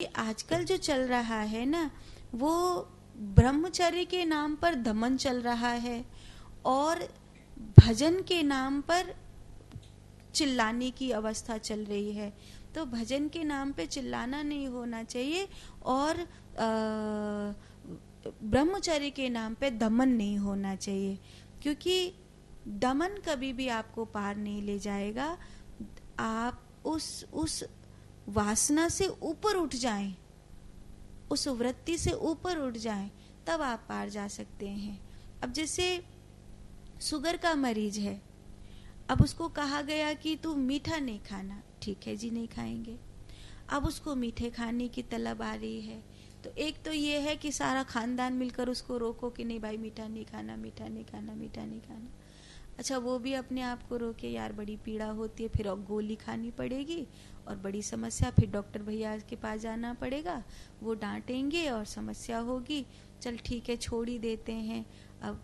आजकल जो चल रहा है ना, वो ब्रह्मचर्य के नाम पर दमन चल रहा है और भजन के नाम पर चिल्लाने की अवस्था चल रही है। तो भजन के नाम पे चिल्लाना नहीं होना चाहिए और ब्रह्मचर्य के नाम पे दमन नहीं होना चाहिए, क्योंकि दमन कभी भी आपको पार नहीं ले जाएगा। आप उस वासना से ऊपर उठ जाएं, उस वृत्ति से ऊपर उठ जाएं, तब आप पार जा सकते हैं। अब जैसे शुगर का मरीज है, अब उसको कहा गया कि तू मीठा नहीं खाना, ठीक है जी, नहीं खाएंगे। अब उसको मीठे खाने की तलब आ रही है, तो एक तो ये है कि सारा खानदान मिलकर उसको रोको कि नहीं भाई मीठा नहीं खाना, मीठा नहीं खाना, मीठा नहीं खाना। अच्छा, वो भी अपने आप को रोके, यार बड़ी पीड़ा होती है, फिर गोली खानी पड़ेगी और बड़ी समस्या, फिर डॉक्टर भैया के पास जाना पड़ेगा, वो डांटेंगे और समस्या होगी। चल ठीक है, छोड़ ही देते हैं। अब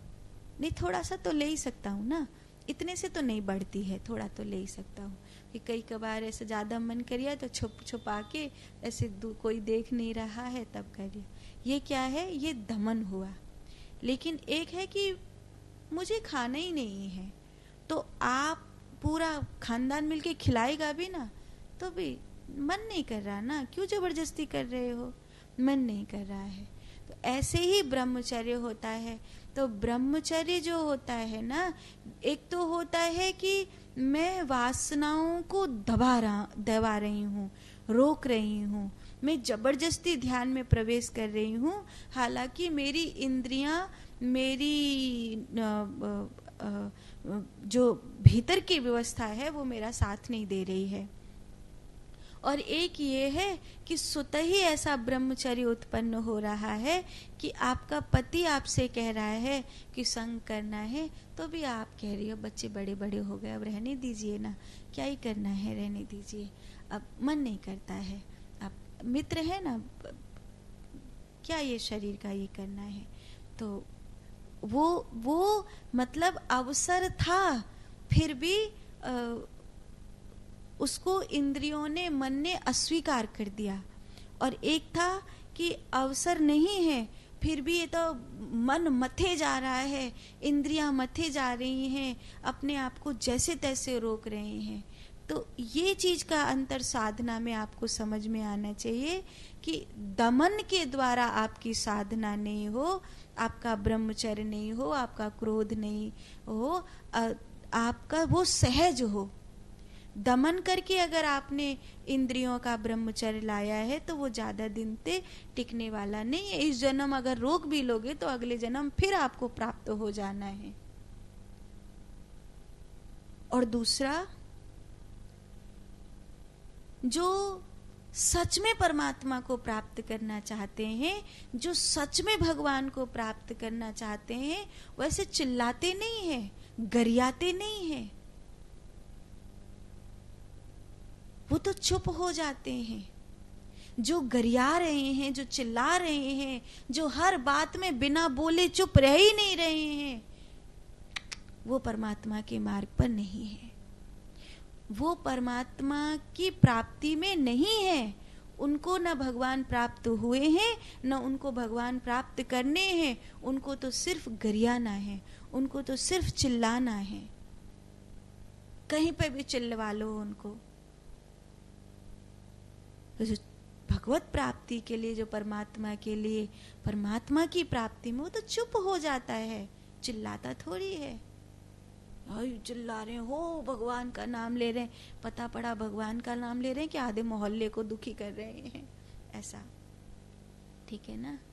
नहीं, थोड़ा सा तो ले ही सकता हूँ ना, इतने से तो नहीं बढ़ती है, थोड़ा तो ले ही सकता हूँ। कि कई कबार ऐसे ज़्यादा मन करिए तो छुपा के ऐसे कोई देख नहीं रहा है तब करिए। ये क्या है? ये दमन हुआ। लेकिन एक है कि मुझे खाना ही नहीं है, तो आप पूरा खानदान मिलके खिलाएगा भी ना, तो भी मन नहीं कर रहा ना, क्यों जबरदस्ती कर रहे हो? मन नहीं कर रहा है। तो ऐसे ही ब्रह्मचर्य होता है। तो ब्रह्मचर्य जो होता है ना, एक तो होता है कि मैं वासनाओं को दबा रही हूँ, रोक रही हूँ, मैं जबरदस्ती ध्यान में प्रवेश कर रही हूँ, हालांकि मेरी इंद्रियां, मेरी जो भीतर की व्यवस्था है वो मेरा साथ नहीं दे रही है। और एक ये है कि स्वतः ही ऐसा ब्रह्मचर्य उत्पन्न हो रहा है कि आपका पति आपसे कह रहा है कि संग करना है, तो भी आप कह रही हो बच्चे बड़े बड़े हो गए, अब रहने दीजिए ना, क्या ही करना है, रहने दीजिए, अब मन नहीं करता है। अब मित्र है ना, क्या ये शरीर का ये करना है। तो वो मतलब अवसर था, फिर भी उसको इंद्रियों ने, मन ने अस्वीकार कर दिया। और एक था कि अवसर नहीं है, फिर भी ये तो मन मथे जा रहा है, इंद्रियां मथे जा रही हैं, अपने आप को जैसे तैसे रोक रहे हैं। तो ये चीज का अंतर साधना में आपको समझ में आना चाहिए कि दमन के द्वारा आपकी साधना नहीं हो, आपका ब्रह्मचर्य नहीं हो, आपका क्रोध नहीं हो, आपका वो सहज हो। दमन करके अगर आपने इंद्रियों का ब्रह्मचर्य लाया है तो वो ज्यादा दिन तक टिकने वाला नहीं है। इस जन्म अगर रोक भी लोगे तो अगले जन्म फिर आपको प्राप्त हो जाना है। और दूसरा, जो सच में परमात्मा को प्राप्त करना चाहते हैं, जो सच में भगवान को प्राप्त करना चाहते हैं, वैसे चिल्लाते नहीं हैं, गरियाते नहीं हैं, वो तो चुप हो जाते हैं। जो गरिया रहे हैं, जो चिल्ला रहे हैं, जो हर बात में बिना बोले चुप रह ही नहीं रहे हैं, वो परमात्मा के मार्ग पर नहीं है, वो परमात्मा की प्राप्ति में नहीं है। उनको न भगवान प्राप्त हुए हैं, न उनको भगवान प्राप्त करने हैं, उनको तो सिर्फ गरियाना है, उनको तो सिर्फ चिल्लाना है, कहीं पे भी चिल्लवा लो उनको। तो जो भगवत प्राप्ति के लिए, जो परमात्मा के लिए, परमात्मा की प्राप्ति में वो तो चुप हो जाता है, चिल्लाता थोड़ी है। चिल्ला रहे हो, भगवान का नाम ले रहे हैं, पता पड़ा भगवान का नाम ले रहे हैं कि आधे मोहल्ले को दुखी कर रहे हैं, ऐसा। ठीक है ना।